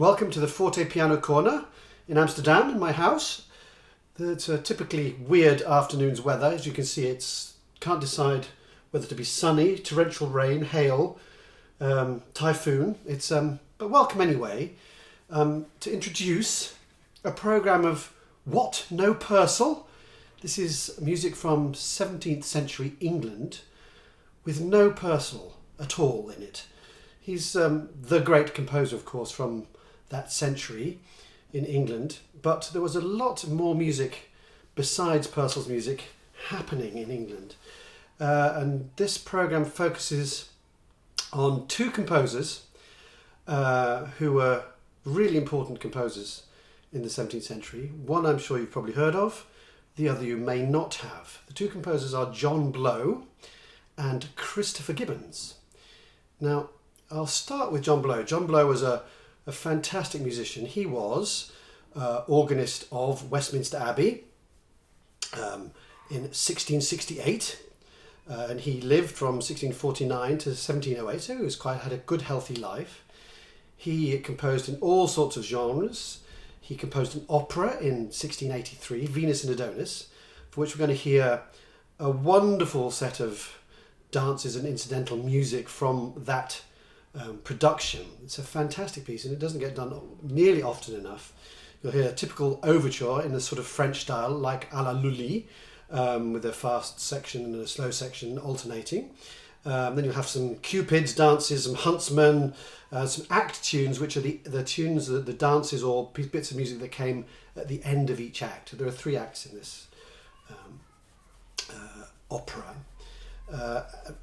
Welcome to the Forte Piano Corner in Amsterdam, in my house. It's a typically weird afternoon's weather. As you can see, can't decide whether to be sunny, torrential rain, hail, typhoon. But welcome anyway to introduce a programme of What? No Purcell? This is music from 17th century England with no Purcell at all in it. He's the great composer, of course, from that century in England, but there was a lot more music besides Purcell's music happening in England. And this programme focuses on two composers who were really important composers in the 17th century. One I'm sure you've probably heard of, the other you may not have. The two composers are John Blow and Christopher Gibbons. Now, I'll start with John Blow. John Blow was a fantastic musician. He was organist of Westminster Abbey in 1668, and he lived from 1649 to 1708, so he had a good, healthy life. He composed in all sorts of genres. He composed an opera in 1683, Venus and Adonis, for which we're going to hear a wonderful set of dances and incidental music from that production. It's a fantastic piece and it doesn't get done nearly often enough. You'll hear a typical overture in a sort of French style like à la Lully, with a fast section and a slow section alternating. Then you'll have some cupids, dances, some huntsmen, some act tunes, which are the tunes, the dances or bits of music that came at the end of each act. There are three acts in this opera.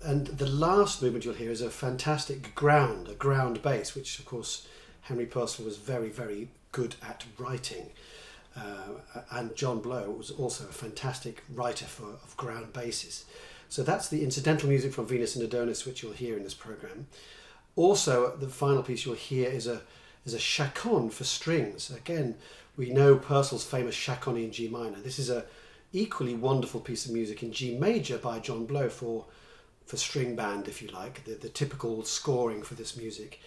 And the last movement you'll hear is a fantastic ground bass, which of course Henry Purcell was very, very good at writing. And John Blow was also a fantastic writer of ground basses. So that's the incidental music from Venus and Adonis, which you'll hear in this programme. Also, the final piece you'll hear is a chaconne for strings. Again, we know Purcell's famous chaconne in G minor. This is a equally wonderful piece of music in G major by John Blow for string band, if you like, the typical scoring for this music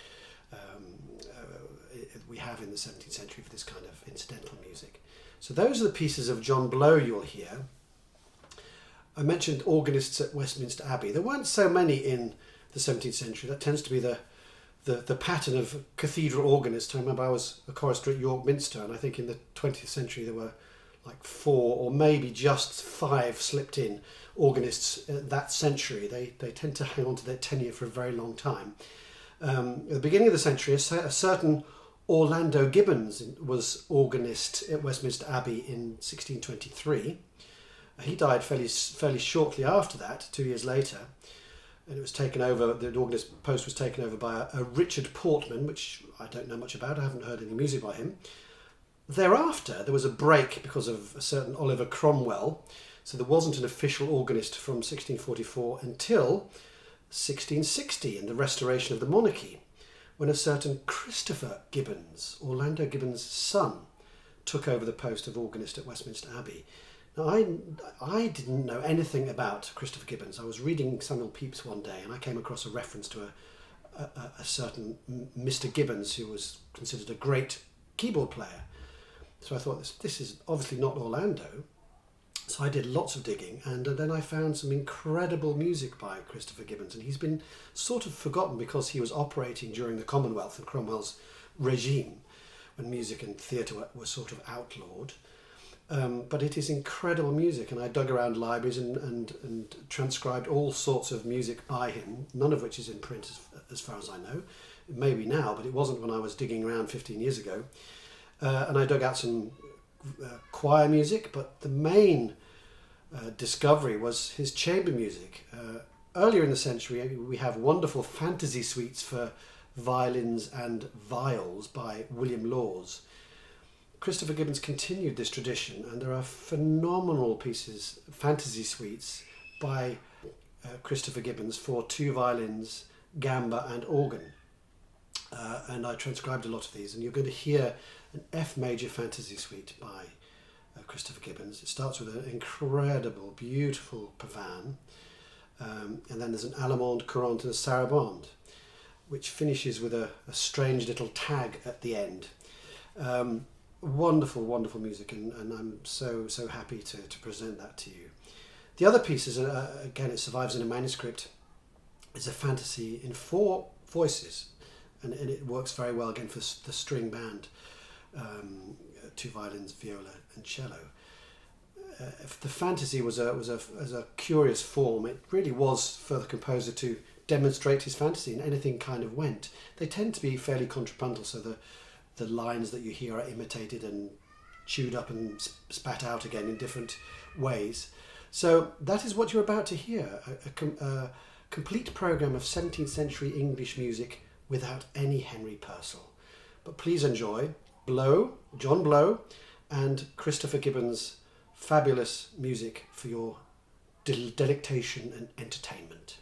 we have in the 17th century for this kind of incidental music. So those are the pieces of John Blow you'll hear. I mentioned organists at Westminster Abbey. There weren't so many in the 17th century. That tends to be the pattern of cathedral organists. I remember I was a chorister at York Minster, and I think in the 20th century there were like 4 or maybe just 5 slipped in organists that century. They tend to hang on to their tenure for a very long time. At the beginning of the century, a certain Orlando Gibbons was organist at Westminster Abbey in 1623. He died fairly shortly after that, 2 years later, and it was taken over. The organist post was taken over by a Richard Portman, which I don't know much about. I haven't heard any music by him. Thereafter, there was a break because of a certain Oliver Cromwell, so there wasn't an official organist from 1644 until 1660 and the restoration of the monarchy, when a certain Christopher Gibbons, Orlando Gibbons' son, took over the post of organist at Westminster Abbey. Now, I didn't know anything about Christopher Gibbons. I was reading Samuel Pepys one day and I came across a reference to a certain Mr. Gibbons, who was considered a great keyboard player. So I thought, this is obviously not Orlando. So I did lots of digging, and then I found some incredible music by Christopher Gibbons, and he's been sort of forgotten because he was operating during the Commonwealth and Cromwell's regime, when music and theatre were sort of outlawed. But it is incredible music, and I dug around libraries and transcribed all sorts of music by him, none of which is in print as far as I know. It may be now, but it wasn't when I was digging around 15 years ago. And I dug out some choir music, but the main discovery was his chamber music. Earlier in the century, we have wonderful fantasy suites for violins and viols by William Laws. Christopher Gibbons continued this tradition, and there are phenomenal pieces, fantasy suites by Christopher Gibbons for 2 violins, gamba and organ. And I transcribed a lot of these, and you're going to hear an F major fantasy suite by Christopher Gibbons. It starts with an incredible, beautiful pavane, and then there's an allemande, courante and a sarabande. which finishes with a strange little tag at the end. Wonderful, wonderful music, and I'm so happy to present that to you. The other piece is, again, it survives in a manuscript. It's a fantasy in 4 voices, and it works very well again for the string band, 2 violins, viola, and cello. The fantasy was a curious form. It really was for the composer to demonstrate his fantasy, and anything kind of went. They tend to be fairly contrapuntal, so the lines that you hear are imitated and chewed up and spat out again in different ways. So that is what you're about to hear, a complete program of 17th century English music without any Henry Purcell. But please enjoy John Blow and Christopher Gibbons' fabulous music for your delectation and entertainment.